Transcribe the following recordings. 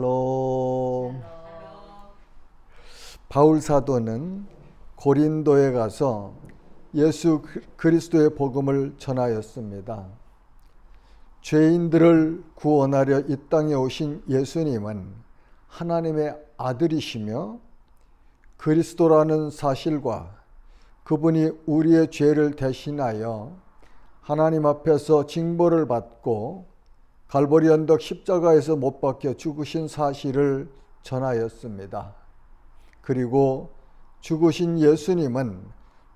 샬롬. 바울 사도는 고린도에 가서 예수 그리스도의 복음을 전하였습니다. 죄인들을 구원하려 이 땅에 오신 예수님은 하나님의 아들이시며 그리스도라는 사실과 그분이 우리의 죄를 대신하여 하나님 앞에서 징벌을 받고 갈보리 언덕 십자가에서 못 박혀 죽으신 사실을 전하였습니다. 그리고 죽으신 예수님은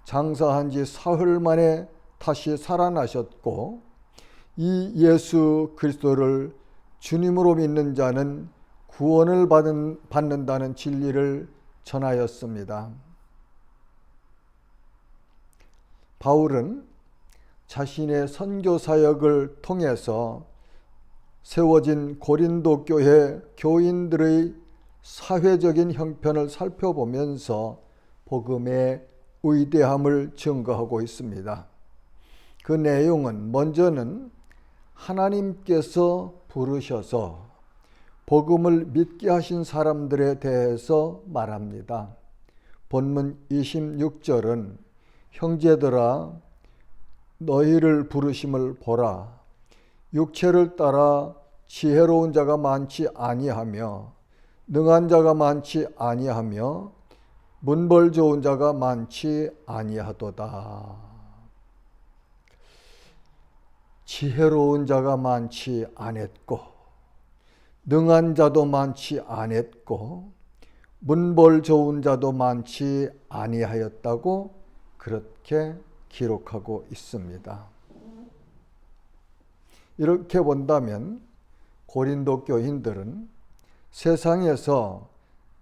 장사한 지 사흘 만에 다시 살아나셨고, 이 예수 그리스도를 주님으로 믿는 자는 구원을 받는다는 진리를 전하였습니다. 바울은 자신의 선교 사역을 통해서 세워진 고린도 교회 교인들의 사회적인 형편을 살펴보면서 복음의 위대함을 증거하고 있습니다. 그 내용은 먼저는 하나님께서 부르셔서 복음을 믿게 하신 사람들에 대해서 말합니다. 본문 26절은 형제들아 너희를 부르심을 보라. 육체를 따라 지혜로운 자가 많지 아니하며 능한 자가 많지 아니하며 문벌 좋은 자가 많지 아니하도다. 지혜로운 자가 많지 않았고 능한 자도 많지 않았고 문벌 좋은 자도 많지 아니하였다고 그렇게 기록하고 있습니다. 이렇게 본다면 고린도 교인들은 세상에서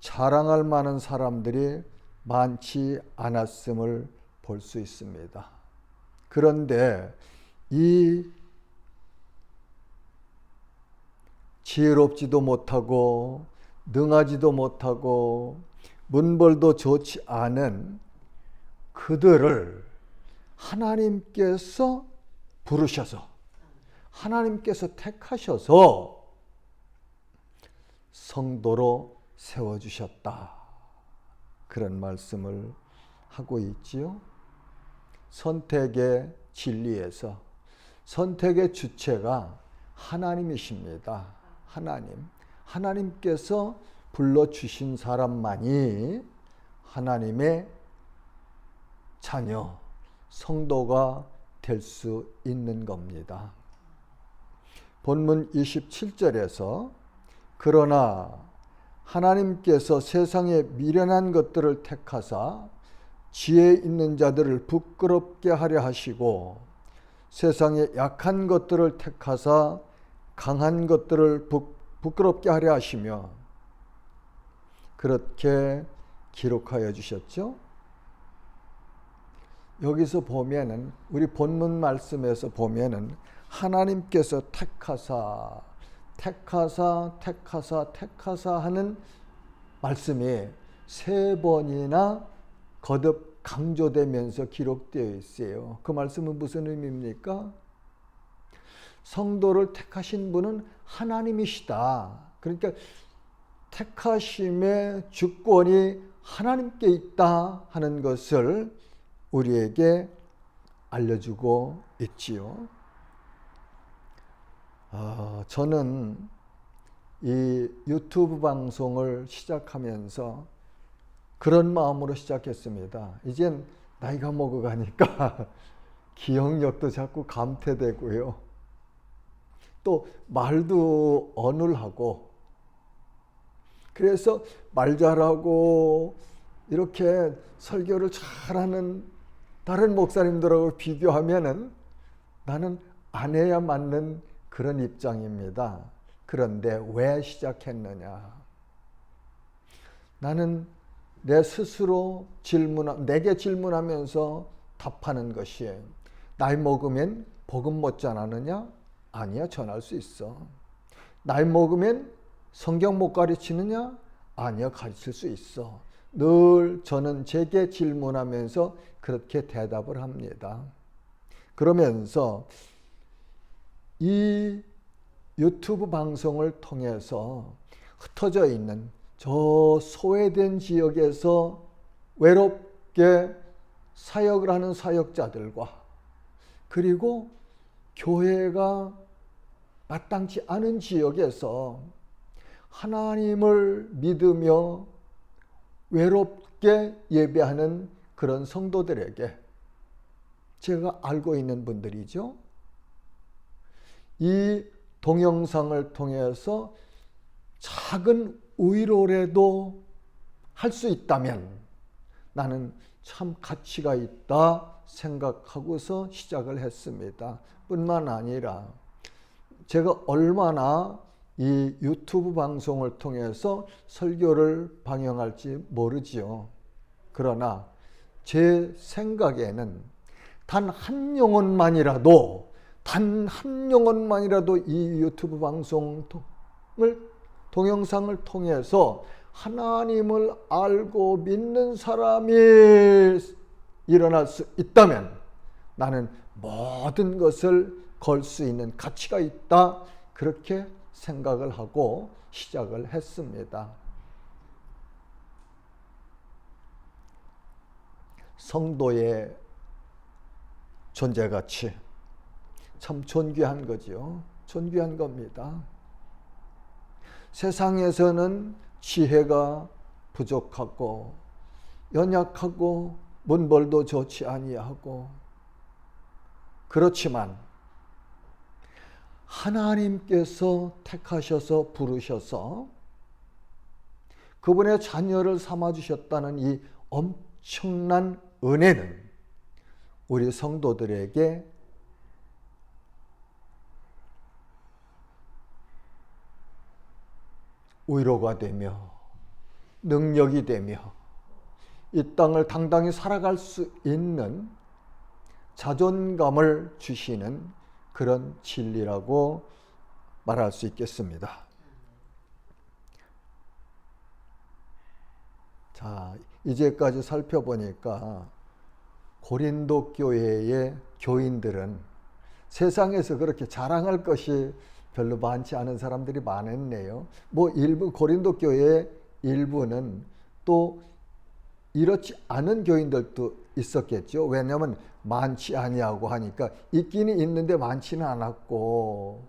자랑할 만한 사람들이 많지 않았음을 볼 수 있습니다. 그런데 이 지혜롭지도 못하고 능하지도 못하고 문벌도 좋지 않은 그들을 하나님께서 부르셔서 하나님께서 택하셔서 성도로 세워주셨다. 그런 말씀을 하고 있지요. 선택의 진리에서 선택의 주체가 하나님이십니다. 하나님께서 불러주신 사람만이 하나님의 자녀, 성도가 될 수 있는 겁니다. 본문 27절에서 그러나 하나님께서 세상에 미련한 것들을 택하사 지혜 있는 자들을 부끄럽게 하려 하시고 세상에 약한 것들을 택하사 강한 것들을 부끄럽게 하려 하시며 그렇게 기록하여 주셨죠. 여기서 보면은 우리 본문 말씀에서 보면은 하나님께서 택하사 하는 말씀이 3번이나 거듭 강조되면서 기록되어 있어요. 그 말씀은 무슨 의미입니까? 성도를 택하신 분은 하나님이시다. 그러니까 택하심의 주권이 하나님께 있다 하는 것을 우리에게 알려주고 있지요. 저는 이 유튜브 방송을 시작하면서 그런 마음으로 시작했습니다. 이젠 나이가 먹어가니까 기억력도 자꾸 감퇴되고요. 또 말도 어눌하고 그래서 말 잘하고 이렇게 설교를 잘하는 다른 목사님들하고 비교하면은 나는 안 해야 맞는 그런 입장입니다. 그런데 왜 시작했느냐? 나는 내 스스로 내게 질문하면서 답하는 것이 나이 먹으면 복음 못 전하느냐? 아니야, 전할 수 있어. 나이 먹으면 성경 못 가르치느냐? 아니야, 가르칠 수 있어. 늘 저는 제게 질문하면서 그렇게 대답을 합니다. 그러면서 이 유튜브 방송을 통해서 흩어져 있는 저 소외된 지역에서 외롭게 사역을 하는 사역자들과 그리고 교회가 마땅치 않은 지역에서 하나님을 믿으며 외롭게 예배하는 그런 성도들에게 제가 알고 있는 분들이죠. 이 동영상을 통해서 작은 위로라도 할 수 있다면 나는 참 가치가 있다 생각하고서 시작을 했습니다. 뿐만 아니라 제가 얼마나 이 유튜브 방송을 통해서 설교를 방영할지 모르지요. 그러나 제 생각에는 단 한 영혼만이라도 이 유튜브 방송을 동영상을 통해서 하나님을 알고 믿는 사람이 일어날 수 있다면 나는 모든 것을 걸 수 있는 가치가 있다. 그렇게 생각을 하고 시작을 했습니다. 성도의 존재가치 참 존귀한 거죠. 존귀한 겁니다. 세상에서는 지혜가 부족하고 연약하고 문벌도 좋지 아니하고 그렇지만 하나님께서 택하셔서 부르셔서 그분의 자녀를 삼아주셨다는 이 엄청난 은혜는 우리 성도들에게 위로가 되며 능력이 되며 이 땅을 당당히 살아갈 수 있는 자존감을 주시는 그런 진리라고 말할 수 있겠습니다. 자, 이제까지 살펴보니까 고린도 교회의 교인들은 세상에서 그렇게 자랑할 것이 별로 많지 않은 사람들이 많았네요. 일부 고린도 교회의 일부는 또 이렇지 않은 교인들도 있었겠죠. 왜냐하면 많지 아니하고 하니까 있기는 있는데 많지는 않았고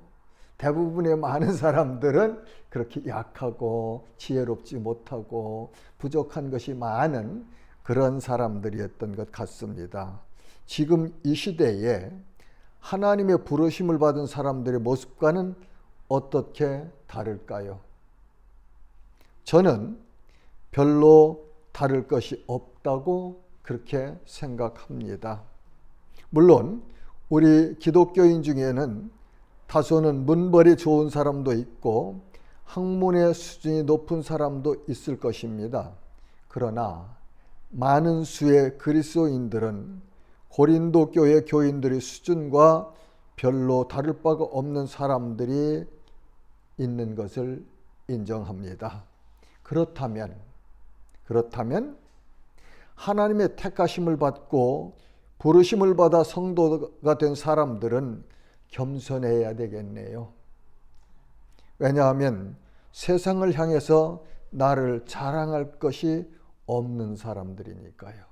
대부분의 많은 사람들은 그렇게 약하고 지혜롭지 못하고 부족한 것이 많은 그런 사람들이었던 것 같습니다. 지금 이 시대에 하나님의 부르심을 받은 사람들의 모습과는 어떻게 다를까요? 저는 별로 다를 것이 없다고 그렇게 생각합니다. 물론 우리 기독교인 중에는 다소는 문벌이 좋은 사람도 있고 학문의 수준이 높은 사람도 있을 것입니다. 그러나 많은 수의 그리스도인들은 고린도 교회 교인들의 수준과 별로 다를 바가 없는 사람들이 있는 것을 인정합니다. 그렇다면 하나님의 택하심을 받고 부르심을 받아 성도가 된 사람들은 겸손해야 되겠네요. 왜냐하면 세상을 향해서 나를 자랑할 것이 없는 사람들이니까요.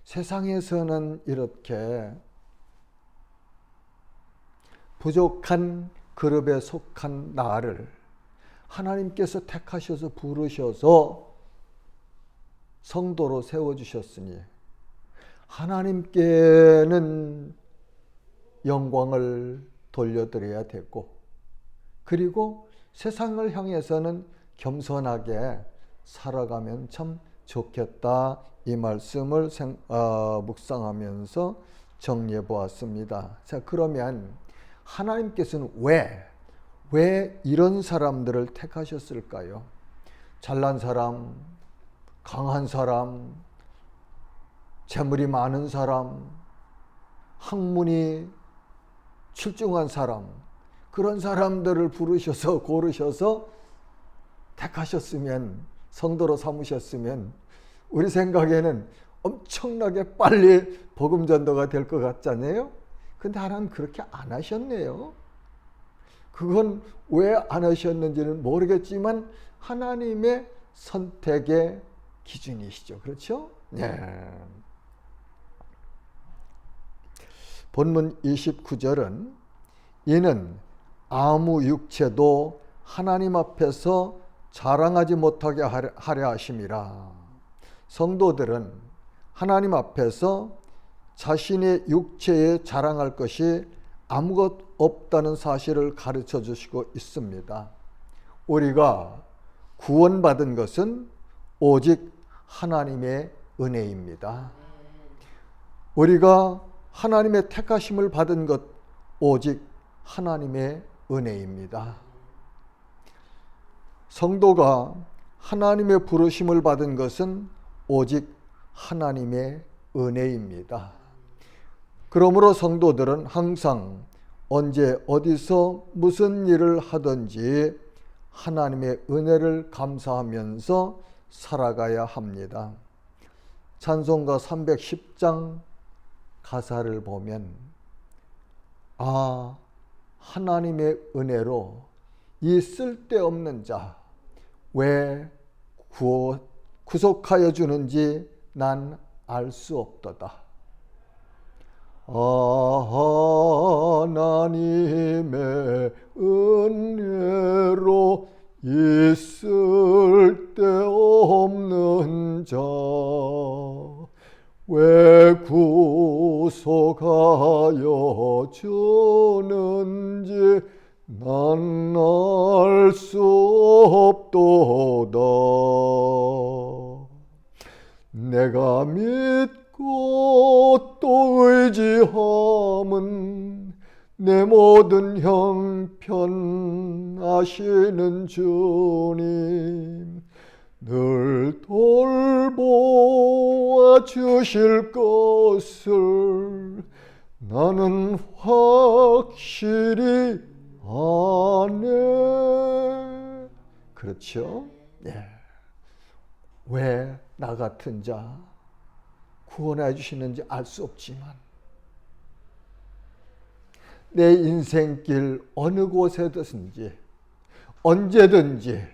세상에서는 이렇게 부족한 그룹에 속한 나를 하나님께서 택하셔서 부르셔서 성도로 세워주셨으니 하나님께는 영광을 돌려드려야 되고 그리고 세상을 향해서는 겸손하게 살아가면 참 좋겠다. 이 말씀을 묵상하면서 정리해 보았습니다. 자, 그러면 하나님께서는 왜 이런 사람들을 택하셨을까요? 잘난 사람, 강한 사람, 재물이 많은 사람, 학문이 출중한 사람, 그런 사람들을 부르셔서 고르셔서 택하셨으면, 성도로 삼으셨으면 우리 생각에는 엄청나게 빨리 복음 전도가 될 것 같잖아요. 근데 하나님 그렇게 안 하셨네요. 그건 왜 안 하셨는지는 모르겠지만 하나님의 선택의 기준이시죠. 그렇죠? 네. 본문 29절은 이는 아무 육체도 하나님 앞에서 자랑하지 못하게 하려 하심이라. 성도들은 하나님 앞에서 자신의 육체에 자랑할 것이 아무것 없다는 사실을 가르쳐 주시고 있습니다. 우리가 구원받은 것은 오직 하나님의 은혜입니다. 우리가 하나님의 택하심을 받은 것 오직 하나님의 은혜입니다. 성도가 하나님의 부르심을 받은 것은 오직 하나님의 은혜입니다. 그러므로 성도들은 항상 언제 어디서 무슨 일을 하든지 하나님의 은혜를 감사하면서 살아가야 합니다. 찬송가 310장 가사를 보면 하나님의 은혜로 이 쓸데없는 자 왜 구속하여 주는지 난 알 수 없도다. 하나님의 은혜로 이 쓸데없는 자 왜 구속하여 주는지 난 알 수 없도다. 내가 믿고 또 의지함은 내 모든 형편 아시는 주님 늘 돌보아 주실 것을 나는 확실히 아네. 그렇죠? 예. 왜 나 같은 자 구원해 주시는지 알 수 없지만 내 인생길 어느 곳에든지 언제든지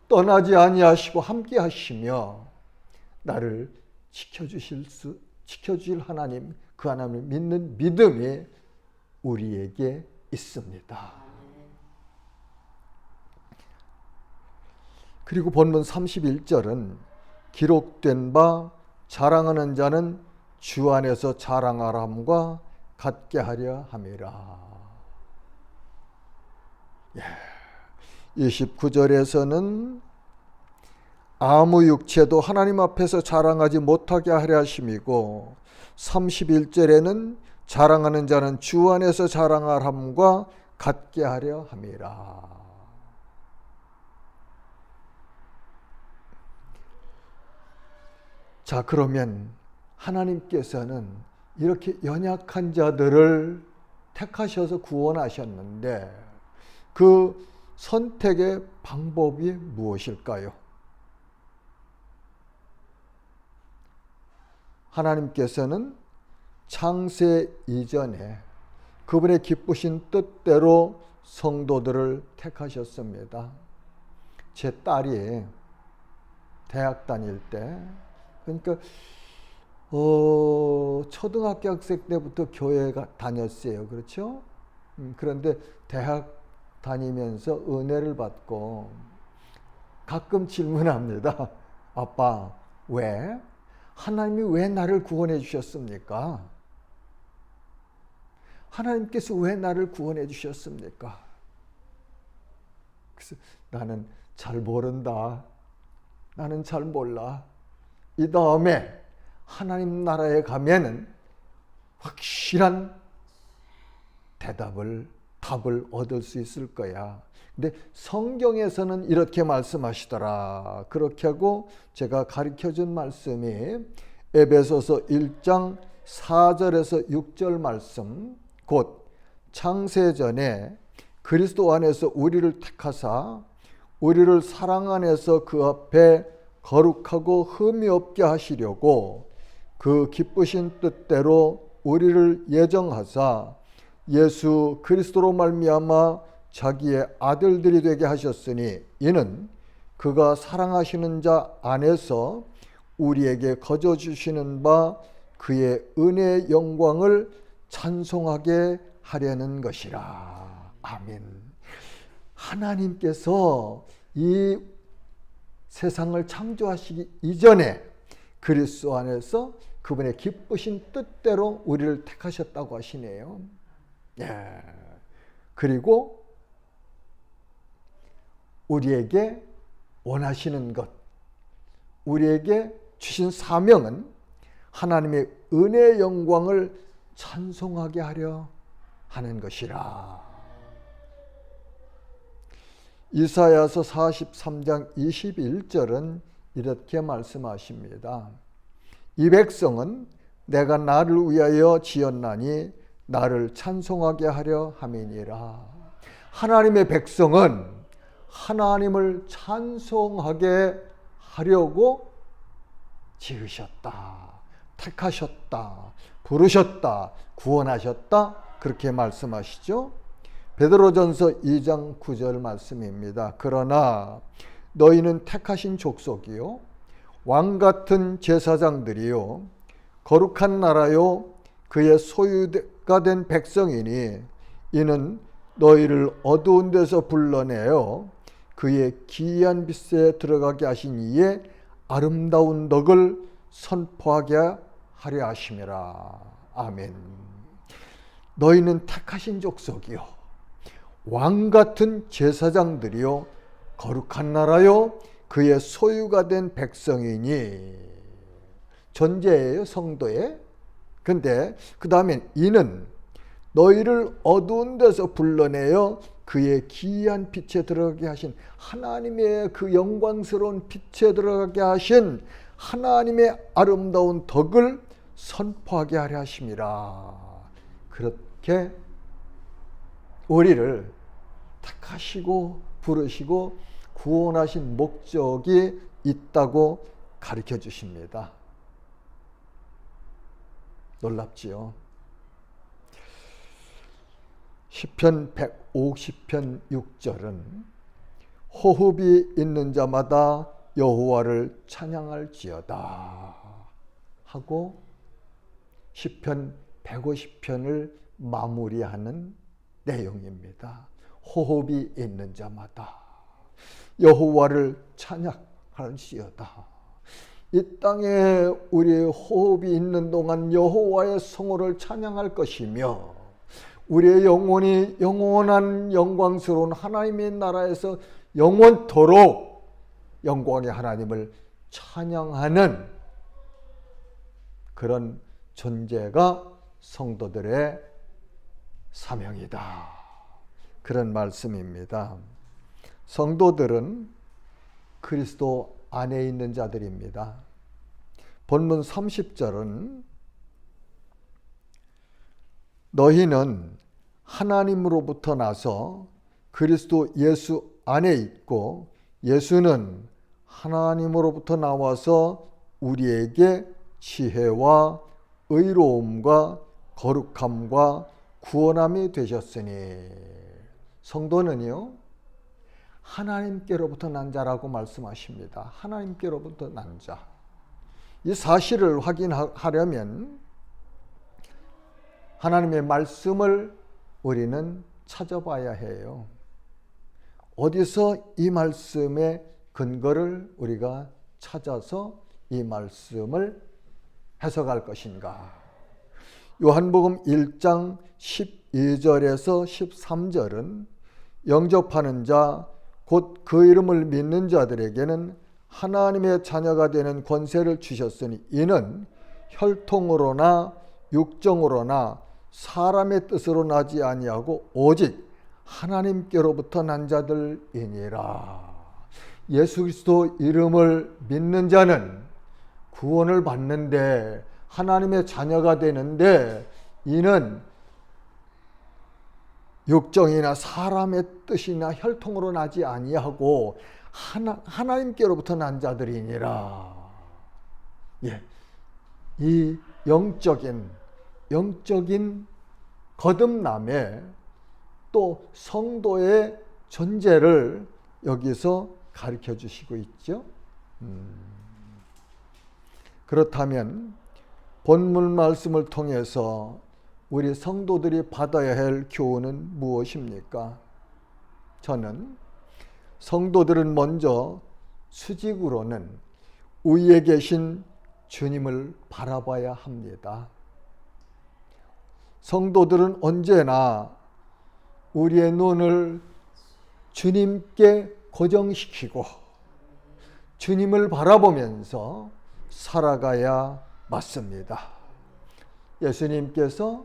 떠나지 아니하시고 함께 하시며 나를 지켜주실 하나님, 그 하나님을 믿는 믿음이 우리에게 있습니다. 그리고 본문 31절은 기록된 바 자랑하는 자는 주 안에서 자랑하람과 같게 하려 함이라. 29절에서는 아무 육체도 하나님 앞에서 자랑하지 못하게 하려 하심이고 31절에는 자랑하는 자는 주 안에서 자랑하람과 같게 하려 함이라. 자, 그러면 하나님께서는 이렇게 연약한 자들을 택하셔서 구원하셨는데 그 선택의 방법이 무엇일까요? 하나님께서는 창세 이전에 그분의 기쁘신 뜻대로 성도들을 택하셨습니다. 제 딸이 대학 다닐 때, 그러니까 초등학교 학생 때부터 교회 다녔어요. 그렇죠? 그런데 대학 다니면서 은혜를 받고 가끔 질문합니다. 아빠, 왜? 하나님이 왜 나를 구원해 주셨습니까? 하나님께서 왜 나를 구원해 주셨습니까? 그래서 나는 잘 모른다. 나는 잘 몰라. 이 다음에 하나님 나라에 가면은 확실한 답을 얻을 수 있을 거야. 근데 성경에서는 이렇게 말씀하시더라. 그렇게 하고 제가 가르쳐준 말씀이 에베소서 1장 4절에서 6절 말씀, 곧 창세전에 그리스도 안에서 우리를 택하사 우리를 사랑 안에서 그 앞에 거룩하고 흠이 없게 하시려고 그 기쁘신 뜻대로 우리를 예정하사 예수 그리스도로 말미암아 자기의 아들들이 되게 하셨으니 이는 그가 사랑하시는 자 안에서 우리에게 거저 주시는 바 그의 은혜의 영광을 찬송하게 하려는 것이라. 아멘. 하나님께서 이 세상을 창조하시기 이전에 그리스도 안에서 그분의 기쁘신 뜻대로 우리를 택하셨다고 하시네요. 예. 그리고 우리에게 원하시는 것, 우리에게 주신 사명은 하나님의 은혜의 영광을 찬송하게 하려 하는 것이라. 이사야서 43장 21절은 이렇게 말씀하십니다. 이 백성은 내가 나를 위하여 지었나니 나를 찬송하게 하려 함이니라. 하나님의 백성은 하나님을 찬송하게 하려고 지으셨다, 택하셨다, 부르셨다, 구원하셨다, 그렇게 말씀하시죠. 베드로전서 2장 9절 말씀입니다. 그러나 너희는 택하신 족속이요 왕같은 제사장들이요 거룩한 나라요 그의 소유가 된 백성이니 이는 너희를 어두운 데서 불러내어 그의 기이한 빛에 들어가게 하신 이의 아름다운 덕을 선포하게 하려 하심이라. 아멘. 너희는 택하신 족속이요 왕같은 제사장들이요 거룩한 나라요 그의 소유가 된 백성이니. 존재예요, 성도에. 근데 그 다음엔 이는 너희를 어두운 데서 불러내어 그의 기이한 빛에 들어가게 하신, 하나님의 그 영광스러운 빛에 들어가게 하신 하나님의 아름다운 덕을 선포하게 하려 하심이라. 그렇게 우리를 택하시고 부르시고 구원하신 목적이 있다고 가르쳐 주십니다. 놀랍지요? 시편 150편 6절은 호흡이 있는 자마다 여호와를 찬양할지어다 하고 시편 150편을 마무리하는 내용입니다. 호흡이 있는 자마다 여호와를 찬양할지어다. 이 땅에 우리의 호흡이 있는 동안 여호와의 성호를 찬양할 것이며 우리의 영혼이 영원한 영광스러운 하나님의 나라에서 영원토록 영광의 하나님을 찬양하는 그런 존재가 성도들의 사명이다. 그런 말씀입니다. 성도들은 그리스도 안에 있는 자들입니다. 본문 30절은 너희는 하나님으로부터 나서 그리스도 예수 안에 있고 예수는 하나님으로부터 나와서 우리에게 지혜와 의로움과 거룩함과 구원함이 되셨으니. 성도는요 하나님께로부터 난 자라고 말씀하십니다. 하나님께로부터 난 자. 이 사실을 확인하려면 하나님의 말씀을 우리는 찾아봐야 해요. 어디서 이 말씀의 근거를 우리가 찾아서 이 말씀을 해석할 것인가? 요한복음 1장 12절에서 13절은 영접하는 자, 곧 그 이름을 믿는 자들에게는 하나님의 자녀가 되는 권세를 주셨으니 이는 혈통으로나 육정으로나 사람의 뜻으로 나지 아니하고 오직 하나님께로부터 난 자들이니라. 예수 그리스도 이름을 믿는 자는 구원을 받는데 하나님의 자녀가 되는데 이는 육정이나 사람의 뜻이나 혈통으로 나지 아니하고 하나님께로부터 난 자들이니라. 예, 이 영적인 거듭남에 또 성도의 존재를 여기서 가르쳐 주시고 있죠. 그렇다면 본문 말씀을 통해서 우리 성도들이 받아야 할 교훈은 무엇입니까? 저는 성도들은 먼저 수직으로는 위에 계신 주님을 바라봐야 합니다. 성도들은 언제나 우리의 눈을 주님께 고정시키고 주님을 바라보면서 살아가야 맞습니다. 예수님께서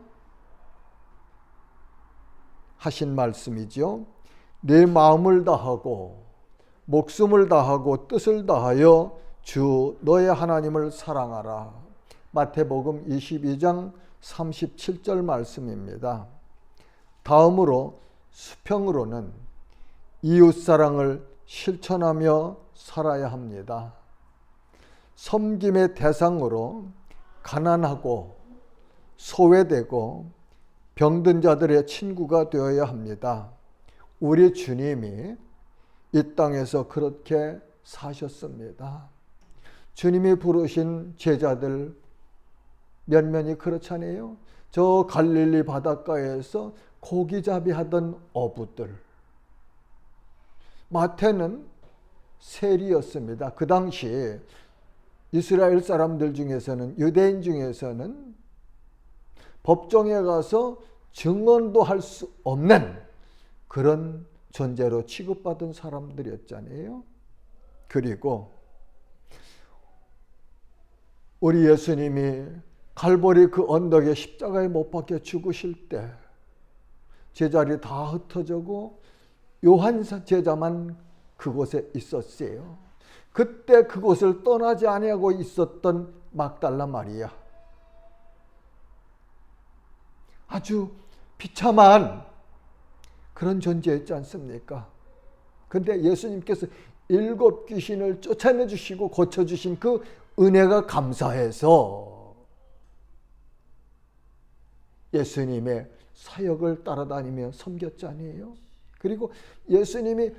하신 말씀이죠. 내 마음을 다하고 목숨을 다하고 뜻을 다하여 주 너의 하나님을 사랑하라. 마태복음 22장 37절 말씀입니다. 다음으로 수평으로는 이웃사랑을 실천하며 살아야 합니다. 섬김의 대상으로 가난하고 소외되고 병든 자들의 친구가 되어야 합니다. 우리 주님이 이 땅에서 그렇게 사셨습니다. 주님이 부르신 제자들 면면이 그렇잖아요. 저 갈릴리 바닷가에서 고기잡이 하던 어부들. 마태는 세리였습니다. 그 당시 이스라엘 사람들 중에서는, 유대인 중에서는 법정에 가서 증언도 할 수 없는 그런 존재로 취급받은 사람들이었잖아요. 그리고 우리 예수님이 갈보리 그 언덕에 십자가에 못 박혀 죽으실 때 제자들이 다 흩어지고 요한 제자만 그곳에 있었어요. 그때 그곳을 떠나지 아니하고 있었던 막달라 마리아. 아주 비참한 그런 존재였지 않습니까? 근데 예수님께서 7 귀신을 쫓아내 주시고 고쳐주신 그 은혜가 감사해서 예수님의 사역을 따라다니며 섬겼잖아요. 그리고 예수님이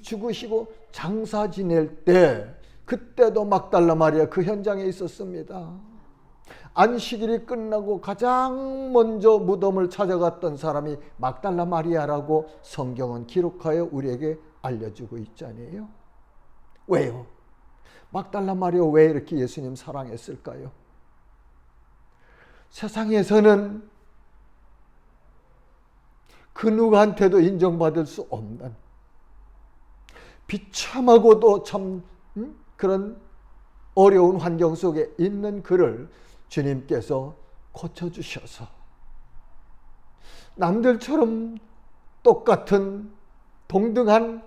죽으시고 장사 지낼 때 그때도 막달라 마리아 그 현장에 있었습니다. 안식일이 끝나고 가장 먼저 무덤을 찾아갔던 사람이 막달라 마리아라고 성경은 기록하여 우리에게 알려주고 있잖아요. 왜요? 막달라 마리아 왜 이렇게 예수님 사랑했을까요? 세상에서는 그 누구한테도 인정받을 수 없는 비참하고도 참 그런 어려운 환경 속에 있는 그를 주님께서 고쳐주셔서 남들처럼 똑같은 동등한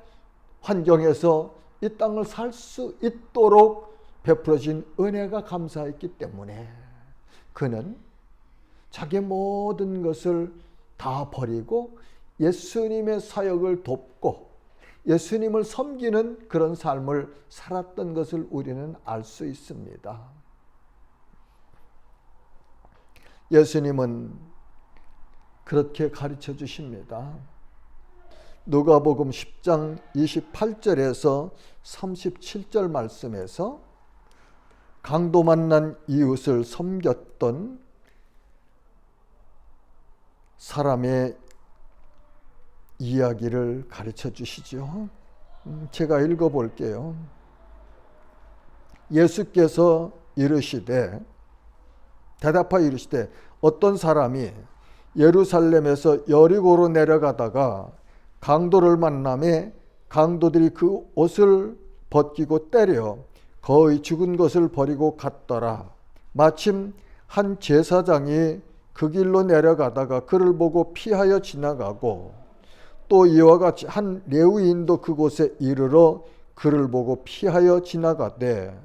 환경에서 이 땅을 살 수 있도록 베풀어진 은혜가 감사했기 때문에 그는 자기 모든 것을 다 버리고 예수님의 사역을 돕고 예수님을 섬기는 그런 삶을 살았던 것을 우리는 알 수 있습니다. 예수님은 그렇게 가르쳐 주십니다. 누가복음 10장 28절에서 37절 말씀에서 강도 만난 이웃을 섬겼던 사람의 이야기를 가르쳐 주시죠. 제가 읽어볼게요. 예수께서 대답하여 이르시되 어떤 사람이 예루살렘에서 여리고로 내려가다가 강도를 만나매 강도들이 그 옷을 벗기고 때려 거의 죽은 것을 버리고 갔더라. 마침 한 제사장이 그 길로 내려가다가 그를 보고 피하여 지나가고 또 이와 같이 한 레위인도 그곳에 이르러 그를 보고 피하여 지나가되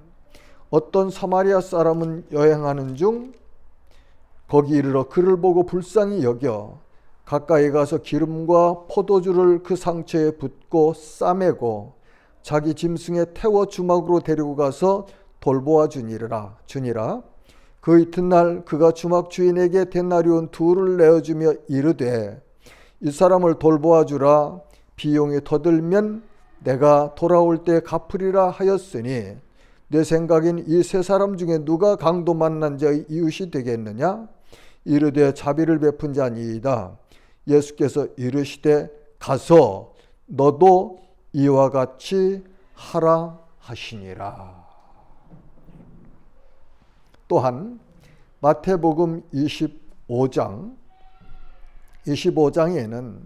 어떤 사마리아 사람은 여행하는 중 거기 이르러 그를 보고 불쌍히 여겨 가까이 가서 기름과 포도주를 그 상처에 붓고 싸매고 자기 짐승에 태워 주막으로 데리고 가서 돌보아 주니라. 그 이튿날 그가 주막 주인에게 데나리온 2를 내어주며 이르되 이 사람을 돌보아 주라. 비용이 더 들면 내가 돌아올 때 갚으리라 하였으니 내 생각엔 이 세 사람 중에 누가 강도 만난 자의 이웃이 되겠느냐? 이르되 자비를 베푼 자니이다. 예수께서 이르시되 가서 너도 이와 같이 하라 하시니라. 또한 마태복음 25장에는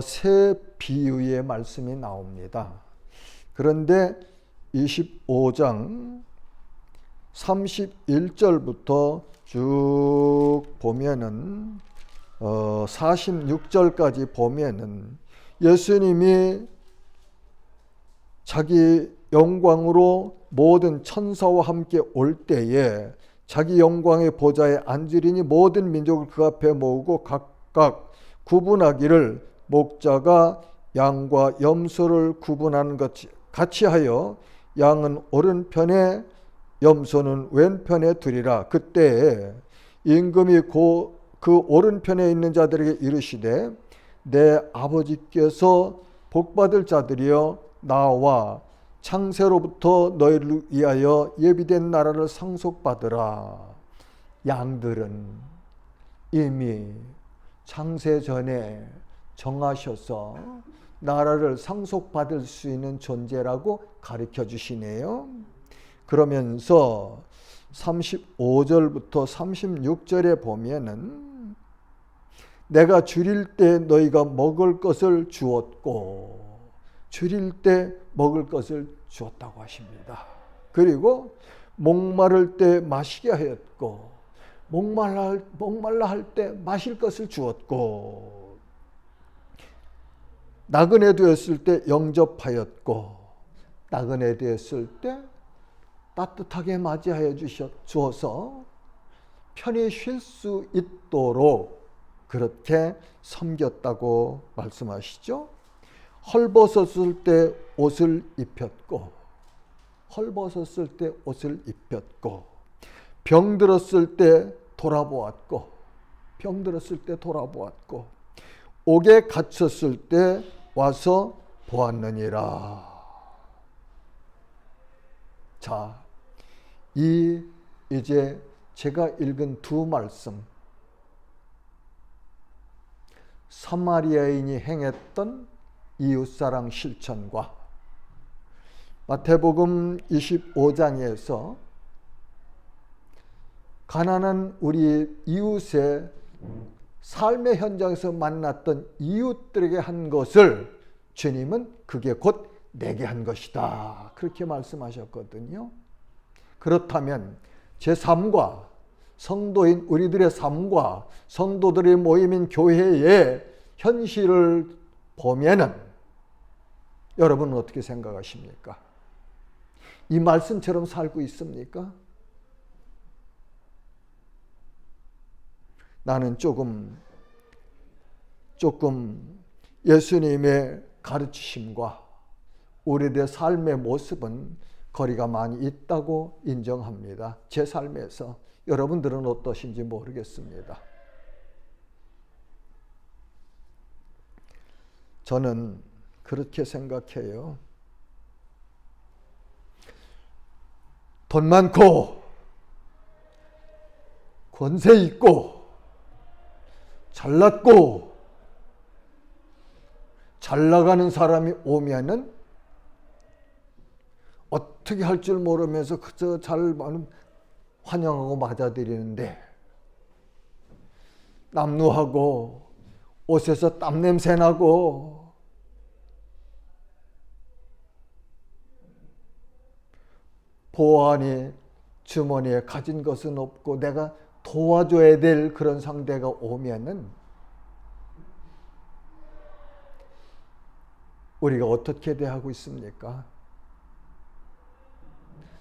세 비유의 말씀이 나옵니다. 그런데 25장 31절부터 쭉 보면은 46절까지 보면은 예수님이 자기 영광으로 모든 천사와 함께 올 때에 자기 영광의 보좌에 앉으리니 모든 민족을 그 앞에 모으고 각각 구분하기를 목자가 양과 염소를 구분하는 것 같이 하여 양은 오른편에 염소는 왼편에 두리라. 그때에 임금이 그 오른편에 있는 자들에게 이르시되 내 아버지께서 복받을 자들이여 나와 창세로부터 너희를 위하여 예비된 나라를 상속받으라. 양들은 이미 창세 전에 정하셔서 나라를 상속받을 수 있는 존재라고 가르쳐 주시네요. 그러면서 35절부터 36절에 보면은 내가 줄일 때 너희가 먹을 것을 주었고, 줄일 때 먹을 것을 주었다고 하십니다. 그리고 목마를 때 마시게 하였고, 목말라 할 때 마실 것을 주었고, 나그네 되었을 때 영접하였고, 나그네 되었을 때 따뜻하게 맞이하여 주어서 편히 쉴 수 있도록 그렇게 섬겼다고 말씀하시죠. 헐벗었을 때 옷을 입혔고, 헐벗었을 때 옷을 입혔고, 병들었을 때 돌아보았고, 병들었을 때 돌아보았고, 옥에 갇혔을 때 와서 보았느니라. 자, 이제 제가 읽은 두 말씀, 사마리아인이 행했던 이웃사랑 실천과 마태복음 25장에서 가난한 우리 이웃의 삶의 현장에서 만났던 이웃들에게 한 것을 주님은 그게 곧 내게 한 것이다, 그렇게 말씀하셨거든요. 그렇다면 제 삶과 성도인 우리들의 삶과 성도들의 모임인 교회의 현실을 보면은 여러분은 어떻게 생각하십니까? 이 말씀처럼 살고 있습니까? 나는 조금 예수님의 가르치심과 우리들의 삶의 모습은 거리가 많이 있다고 인정합니다. 제 삶에서. 여러분들은 어떠신지 모르겠습니다. 저는 그렇게 생각해요. 돈 많고 권세 있고 잘났고 잘 나가는 사람이 오면은 어떻게 할 줄 모르면서 그저 잘 환영하고 맞아들이는데, 남루하고 옷에서 땀 냄새 나고 보안이 주머니에 가진 것은 없고 내가 도와줘야 될 그런 상대가 오면은 우리가 어떻게 대하고 있습니까?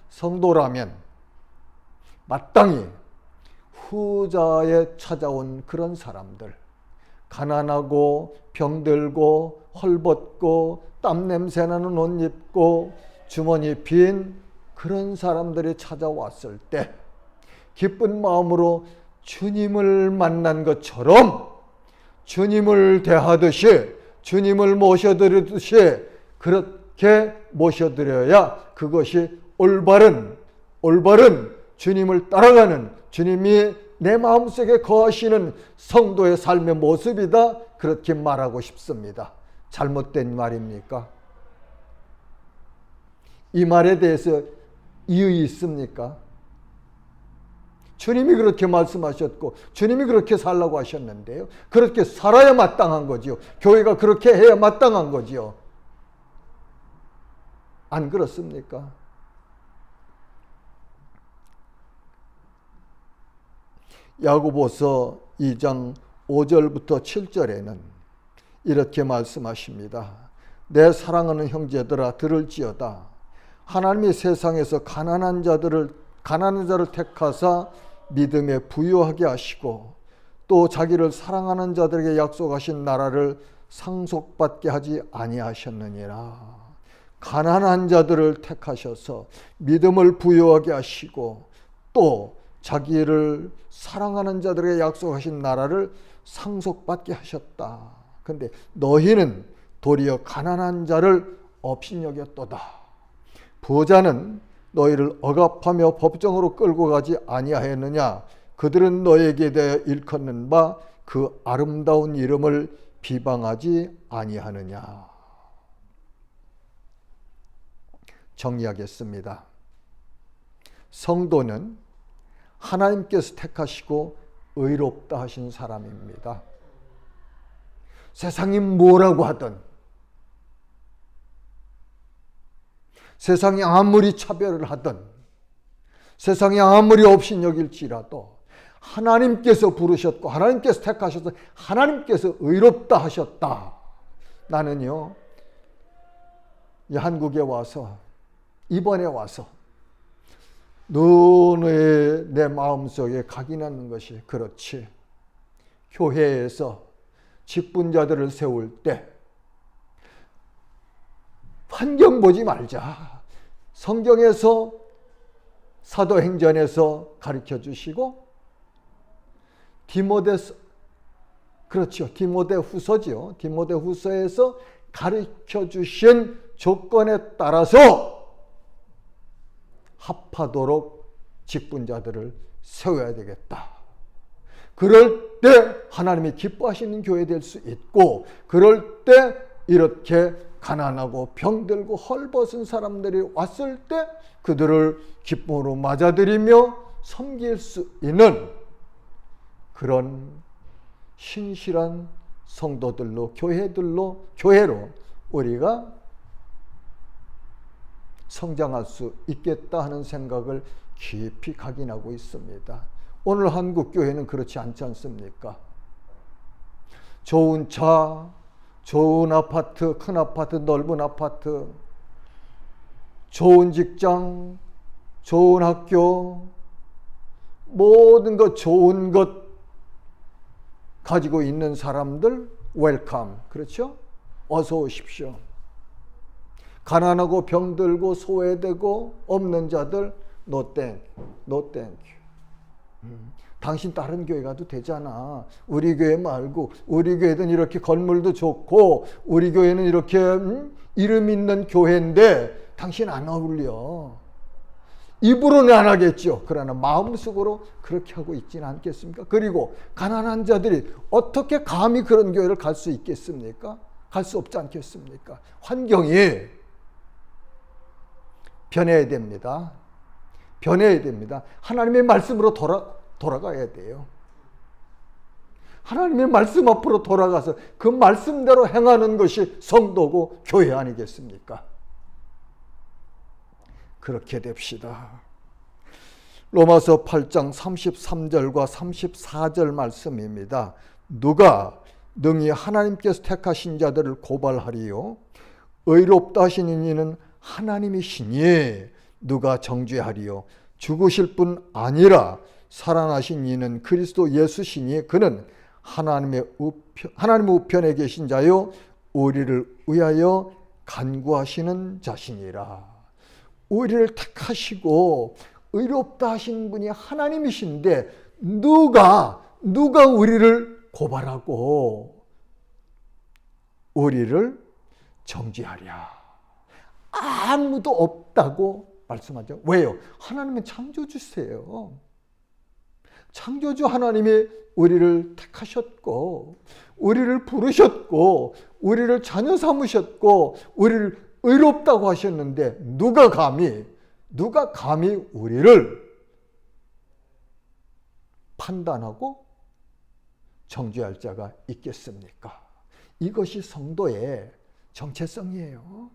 성도라면 마땅히 후자에 찾아온 그런 사람들, 가난하고 병들고 헐벗고 땀 냄새 나는 옷 입고 주머니 빈 그런 사람들이 찾아왔을 때 기쁜 마음으로 주님을 만난 것처럼 주님을 대하듯이 주님을 모셔드리듯이 그렇게 모셔드려야 그것이 올바른 주님을 따라가는, 주님이 내 마음속에 거하시는 성도의 삶의 모습이다, 그렇게 말하고 싶습니다. 잘못된 말입니까? 이 말에 대해서 이의 있습니까? 주님이 그렇게 말씀하셨고 주님이 그렇게 살라고 하셨는데요. 그렇게 살아야 마땅한 거지요. 교회가 그렇게 해야 마땅한 거지요. 안 그렇습니까? 야고보서 2장 5절부터 7절에는 이렇게 말씀하십니다. 내 사랑하는 형제들아 들을지어다. 하나님이 세상에서 가난한 자를 택하사 믿음에 부유하게 하시고 또 자기를 사랑하는 자들에게 약속하신 나라를 상속받게 하지 아니하셨느니라. 가난한 자들을 택하셔서 믿음을 부유하게 하시고 또 자기를 사랑하는 자들에게 약속하신 나라를 상속받게 하셨다. 그런데 너희는 도리어 가난한 자를 업신여겼도다. 부자는 너희를 억압하며 법정으로 끌고 가지 아니하였느냐. 그들은 너에게 대하여 일컫는 바 그 아름다운 이름을 비방하지 아니하느냐. 정리하겠습니다. 성도는 하나님께서 택하시고 의롭다 하신 사람입니다. 세상이 뭐라고 하든, 세상이 아무리 차별을 하든, 세상이 아무리 업신여길지라도 하나님께서 부르셨고 하나님께서 택하셔서 하나님께서 의롭다 하셨다. 나는요, 이 한국에 와서, 이번에 와서 너의 내 마음속에 각인하는 것이, 그렇지, 교회에서 직분자들을 세울 때 환경 보지 말자. 성경에서, 사도행전에서 가르쳐 주시고 디모데후서죠. 디모데후서에서 가르쳐 주신 조건에 따라서 합하도록 직분자들을 세워야 되겠다. 그럴 때 하나님이 기뻐하시는 교회 될 수 있고, 그럴 때 이렇게 가난하고 병들고 헐벗은 사람들이 왔을 때 그들을 기쁨으로 맞아들이며 섬길 수 있는 그런 신실한 성도들로, 교회로 우리가 성장할 수 있겠다 하는 생각을 깊이 각인하고 있습니다. 오늘 한국 교회는 그렇지 않지 않습니까? 좋은 차, 좋은 아파트, 큰 아파트, 넓은 아파트, 좋은 직장, 좋은 학교, 모든 것, 좋은 것 가지고 있는 사람들 웰컴, 그렇죠? 어서 오십시오. 가난하고 병들고 소외되고 없는 자들 no thank you. 당신 다른 교회 가도 되잖아. 우리 교회 말고, 우리 교회는 이렇게 건물도 좋고 우리 교회는 이렇게 이름 있는 교회인데 당신 안 어울려. 입으로는 안 하겠죠. 그러나 마음속으로 그렇게 하고 있지는 않겠습니까? 그리고 가난한 자들이 어떻게 감히 그런 교회를 갈 수 있겠습니까? 갈 수 없지 않겠습니까? 환경이 변해야 됩니다. 변해야 됩니다. 하나님의 말씀으로 돌아가야 돼요. 하나님의 말씀 앞으로 돌아가서 그 말씀대로 행하는 것이 성도고 교회 아니겠습니까? 그렇게 됩시다. 로마서 8장 33절과 34절 말씀입니다. 누가 능히 하나님께서 택하신 자들을 고발하리요? 의롭다 하시는 이는 하나님이시니 누가 정죄하리요? 죽으실 뿐 아니라 살아나신 이는 그리스도 예수시니 그는 하나님 우편에 계신 자요 우리를 위하여 간구하시는 자시니라. 우리를 택하시고 의롭다 하신 분이 하나님이신데 누가 우리를 고발하고 우리를 정죄하랴. 아무도 없다고 말씀하죠. 왜요? 하나님은 창조주세요. 창조주 하나님이 우리를 택하셨고, 우리를 부르셨고, 우리를 자녀 삼으셨고, 우리를 의롭다고 하셨는데 누가 감히 우리를 판단하고 정죄할 자가 있겠습니까? 이것이 성도의 정체성이에요.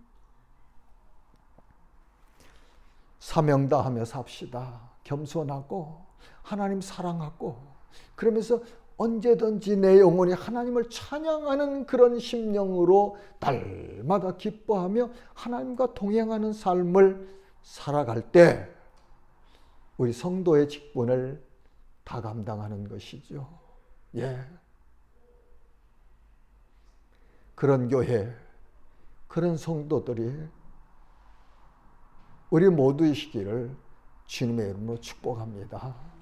사명다하며 삽시다. 겸손하고 하나님 사랑하고, 그러면서 언제든지 내 영혼이 하나님을 찬양하는 그런 심령으로 날마다 기뻐하며 하나님과 동행하는 삶을 살아갈 때 우리 성도의 직분을 다 감당하는 것이죠. 예. 그런 교회, 그런 성도들이 우리 모두이시기를 주님의 이름으로 축복합니다.